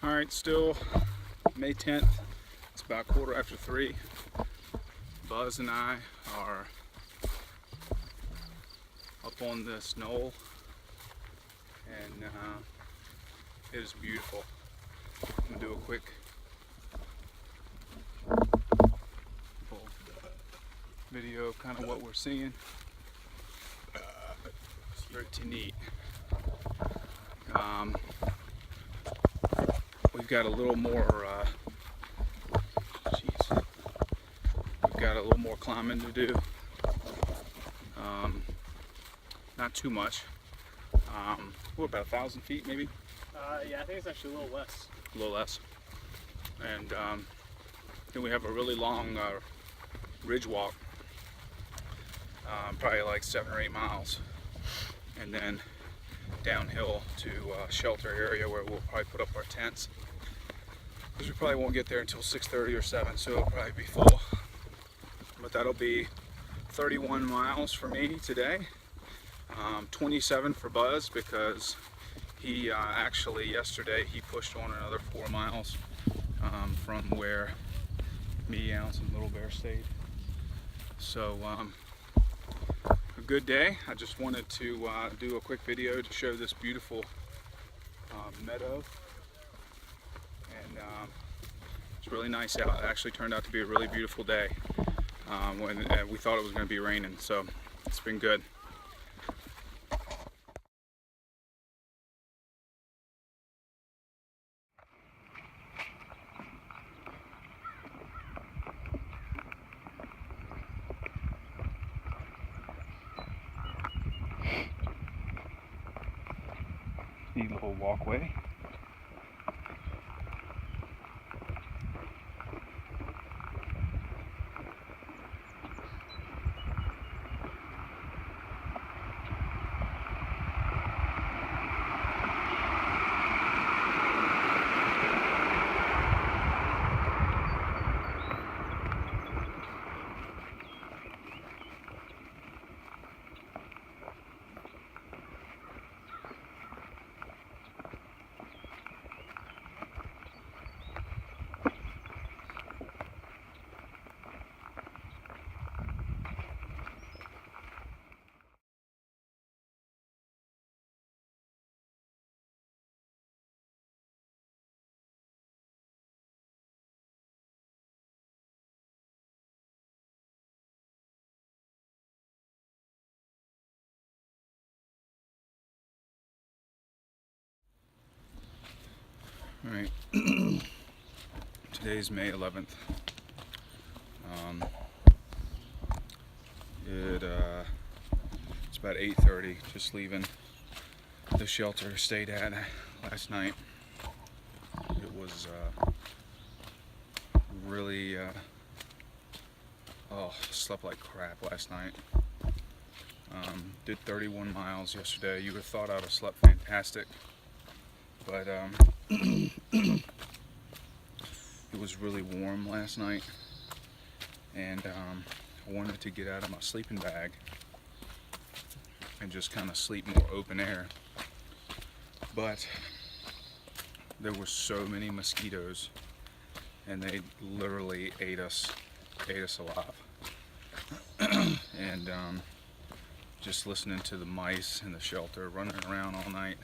All right, still May 10th. It's about 3:15. Buzz and I are up on this knoll, and it is beautiful. I'm gonna do a quick video of kind of what we're seeing. It's pretty neat. We've got a little more we've got a little more climbing to do. Not too much. What, about 1,000 feet maybe? Yeah, I think it's actually a little less. A little less. And then we have a really long ridge walk, probably like 7 or 8 miles, and then downhill to a shelter area where we'll probably put up our tents, because we probably won't get there until 6:30 or 7, so it'll probably be full. But that'll be 31 miles for me today, 27 for Buzz, because he actually yesterday he pushed on another 4 miles from where me, Ounce, and Little Bear stayed. So a good day. I just wanted to do a quick video to show this beautiful meadow, and it's really nice out. It actually turned out to be a really beautiful day when we thought it was going to be raining, so it's been good. Neat little walkway. All right, today's May 11th. It's about 8:30, just leaving the shelter stayed at last night. It was really, slept like crap last night. Did 31 miles yesterday. You would have thought I'd have slept fantastic, but it was really warm last night, and I wanted to get out of my sleeping bag and just kind of sleep more open air, but there were so many mosquitoes, and they literally ate us alive. And just listening to the mice in the shelter running around all night,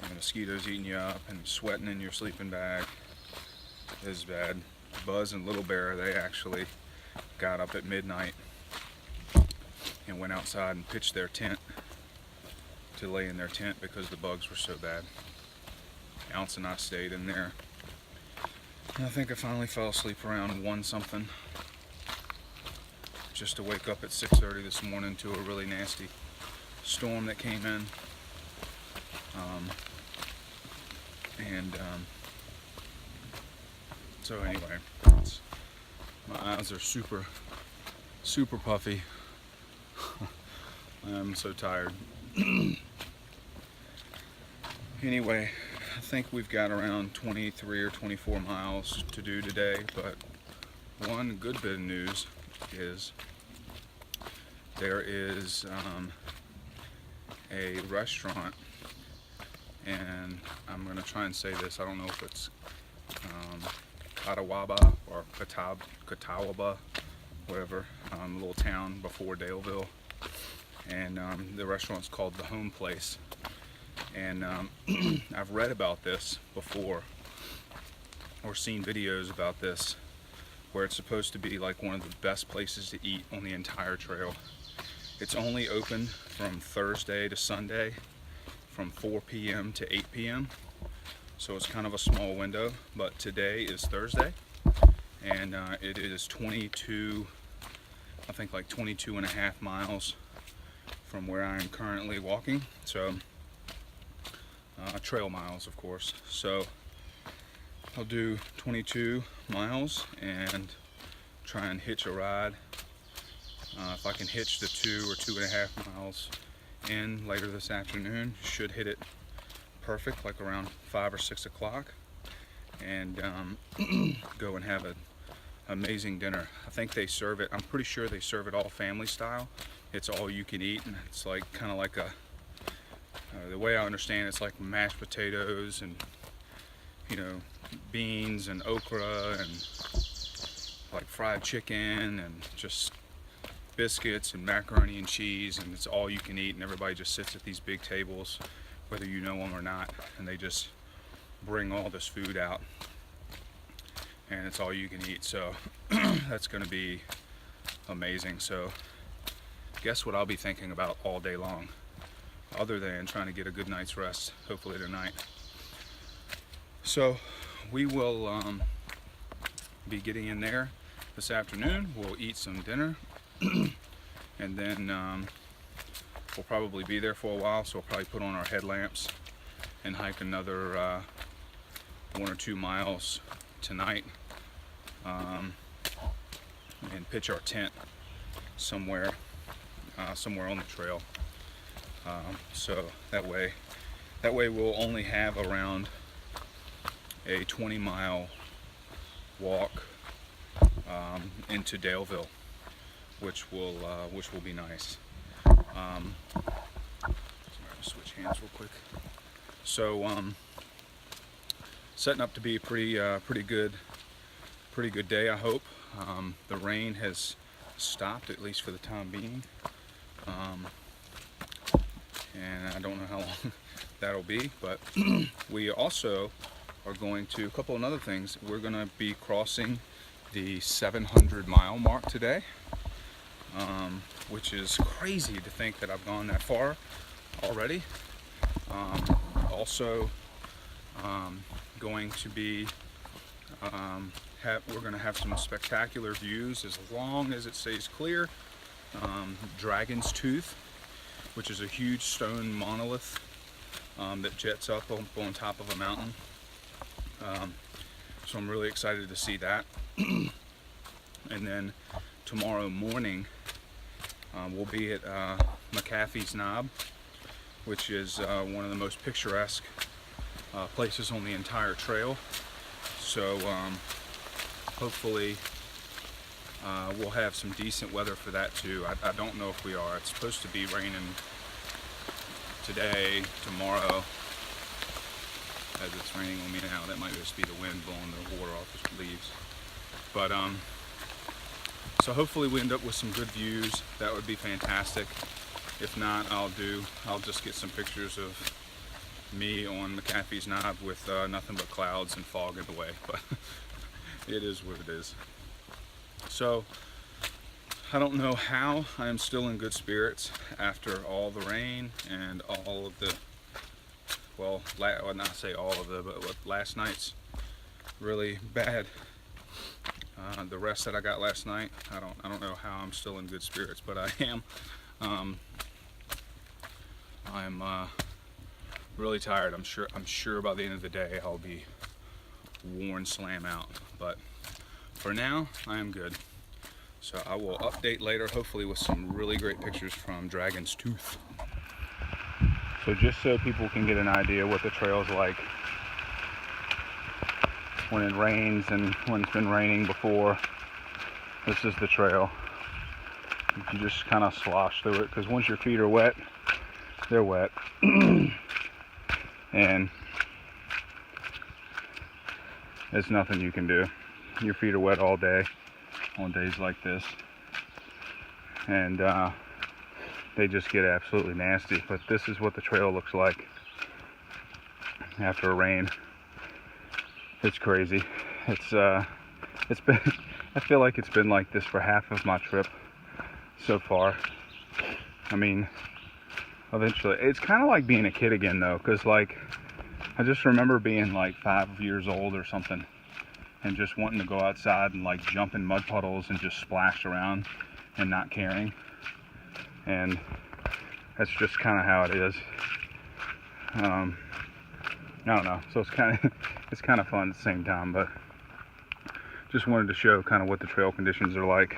and the mosquitoes eating you up and sweating in your sleeping bag is bad. Buzz and Little Bear, they actually got up at midnight and went outside and pitched their tent to lay in their tent because the bugs were so bad. Ounce and I stayed in there, and I think I finally fell asleep around 1 something, just to wake up at 6:30 this morning to a really nasty storm that came in. So anyway, my eyes are super puffy. I'm so tired. Anyway, I think we've got around 23 or 24 miles to do today, but one good bit of news is there is a restaurant and I'm gonna try and say this. I don't know if it's Catawba or Catawba, whatever, a little town before Daleville, and the restaurant's called The Home Place. And I've read about this before, or seen videos about this, where it's supposed to be like one of the best places to eat on the entire trail. It's only open from Thursday to Sunday from 4 p.m. to 8 p.m. So it's kind of a small window, but today is Thursday, and it is 22, I think like 22 and a half miles from where I am currently walking. So trail miles, of course. So I'll do 22 miles and try and hitch a ride. If I can hitch the 2 or 2.5 miles in later this afternoon, should hit it perfect, like around 5 or 6 o'clock, and go and have an amazing dinner. I think they serve it, I'm pretty sure they serve it all family style. It's all you can eat, and it's like kind of like a, the way I understand it's like mashed potatoes and, you know, beans and okra and like fried chicken and just biscuits and macaroni and cheese, and it's all you can eat, and everybody just sits at these big tables, whether you know them or not, and they just bring all this food out, and it's all you can eat. So that's going to be amazing. So guess what I'll be thinking about all day long, other than trying to get a good night's rest, hopefully tonight. So we will be getting in there this afternoon. We'll eat some dinner and then we'll probably be there for a while, so we'll probably put on our headlamps and hike another 1 or 2 miles tonight, and pitch our tent somewhere on the trail. So that way we'll only have around a 20-mile walk into Daleville, which will be nice. Switch hands real quick. So setting up to be a pretty good day, I hope. The rain has stopped, at least for the time being, and I don't know how long that'll be, but we also are going to, a couple of other things, we're going to be crossing the 700-mile mark today, which is crazy to think that I've gone that far already. Also going to be we're going to have some spectacular views as long as it stays clear. Dragon's Tooth, which is a huge stone monolith that jets up on top of a mountain. So I'm really excited to see that. And then tomorrow morning we'll be at McAfee's Knob, which is one of the most picturesque places on the entire trail. So hopefully we'll have some decent weather for that too. I don't know if we are. It's supposed to be raining today, tomorrow. As it's raining on me now, that might just be the wind blowing the water off the leaves. But so hopefully we end up with some good views. That would be fantastic. If not, I'll just get some pictures of me on McAfee's Knob with nothing but clouds and fog in the way. But it is what it is. So I don't know how I am still in good spirits after all the rain and all of the, well, I'll not say all of it, but last night's really bad. The rest that I got last night, I don't know how I'm still in good spirits, but I am. I'm really tired. I'm sure by the end of the day I'll be worn slam out. But for now, I am good. So I will update later, hopefully with some really great pictures from Dragon's Tooth. So just so people can get an idea what the trail's like when it rains and when it's been raining before, this is the trail. You just kind of slosh through it, because once your feet are wet, they're wet. and there's nothing you can do. Your feet are wet all day on days like this, and they just get absolutely nasty. But this is what the trail looks like after a rain. It's crazy. It's been I feel like it's been like this for half of my trip so far. I mean, eventually it's kind of like being a kid again though, because like I just remember being like 5 years old or something and just wanting to go outside and like jump in mud puddles and just splash around and not caring. And that's just kind of how it is. I don't know, so it's kind of fun at the same time, but just wanted to show kind of what the trail conditions are like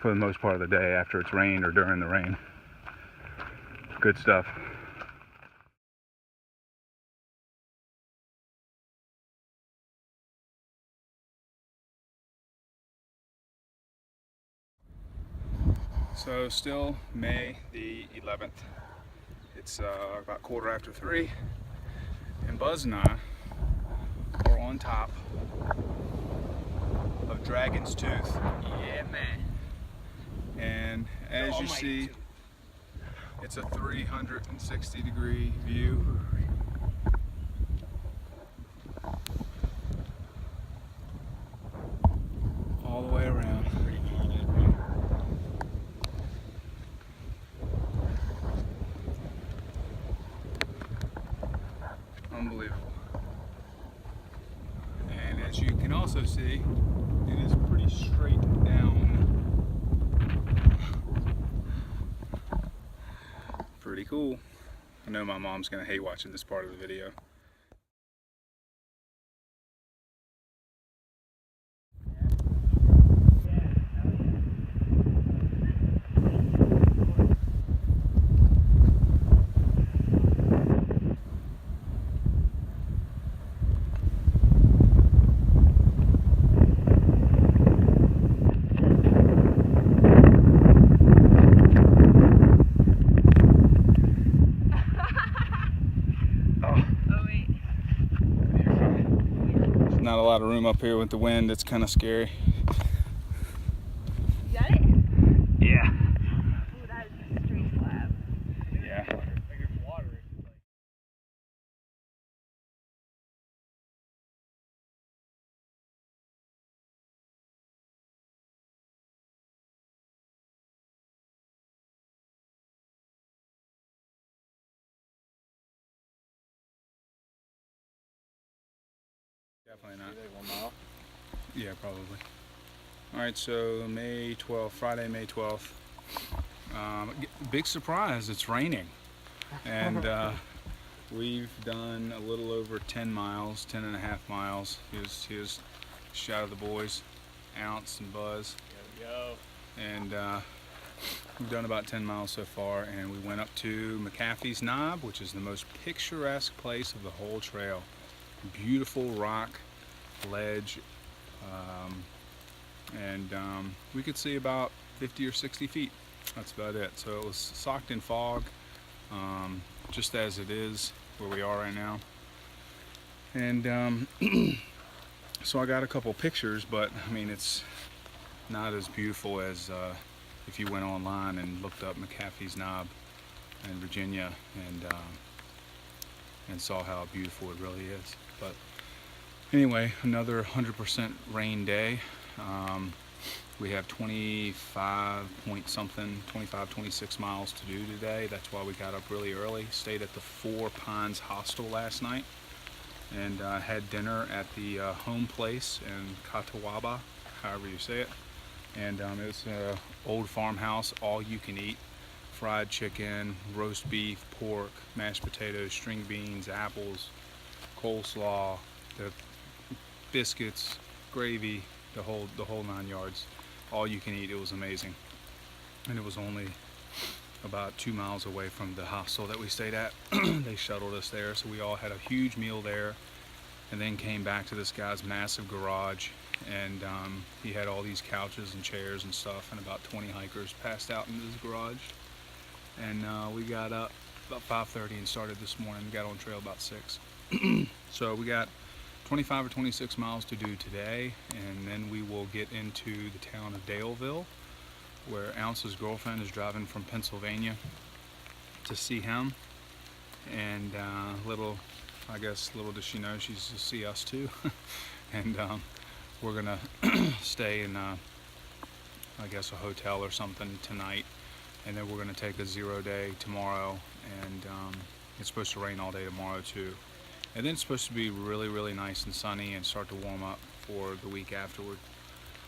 for the most part of the day after it's rained or during the rain. Good stuff. So still May the 11th. It's about 3:15, and Buzz and I are on top of Dragon's Tooth. Yeah, man. And as you see, it's a 360-degree view. All the way around. Unbelievable. And as you can also see, it is pretty straight down. Pretty cool. I know my mom's gonna hate watching this part of the video. Not a lot of room up here with the wind. It's kind of scary. You got it? Yeah. Ooh, that is a straight slab. Yeah. Definitely not. 1 mile? Yeah, probably. All right, so May 12th, Friday, May 12th. Big surprise, it's raining. And we've done a little over 10 miles, 10 and a half miles. Here's a shot of the boys, Ounce and Buzz. Yo. And we've done about 10 miles so far, and we went up to McAfee's Knob, which is the most picturesque place of the whole trail. Beautiful rock ledge, and we could see about 50 or 60 feet. That's about it. So it was socked in fog, just as it is where we are right now. And so I got a couple pictures, but I mean it's not as beautiful as if you went online and looked up McAfee's Knob in Virginia and saw how beautiful it really is. But anyway, another 100% rain day. We have 25 point something, 25, 26 miles to do today. That's why we got up really early. Stayed at the Four Pines Hostel last night and had dinner at the home place in Catawba, however you say it. And it's an old farmhouse, all you can eat. Fried chicken, roast beef, pork, mashed potatoes, string beans, apples, coleslaw, the biscuits, gravy, the whole 9 yards. All you can eat. It was amazing. And it was only about 2 miles away from the hostel that we stayed at. They shuttled us there, so we all had a huge meal there, and then came back to this guy's massive garage, and he had all these couches and chairs and stuff, and about 20 hikers passed out in his garage. And we got up about 5:30 and started this morning. Got on trail about 6. So we got 25 or 26 miles to do today, and then we will get into the town of Daleville, where Ounce's girlfriend is driving from Pennsylvania to see him. And little does she know she's to see us too. And we're gonna stay in I guess a hotel or something tonight, and then we're gonna take a 0 day tomorrow, and it's supposed to rain all day tomorrow too. And then it's supposed to be really, really nice and sunny and start to warm up for the week afterward.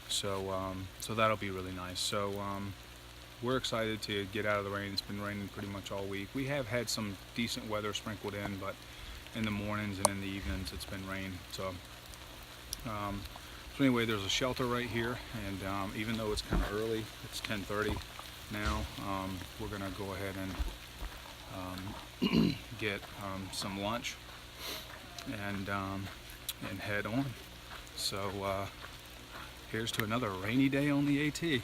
So so that'll be really nice. So we're excited to get out of the rain. It's been raining pretty much all week. We have had some decent weather sprinkled in, but in the mornings and in the evenings it's been rain. So so anyway, there's a shelter right here, and even though it's kind of early, it's 10:30 now, we're gonna go ahead and get some lunch and head on. So here's to another rainy day on the AT.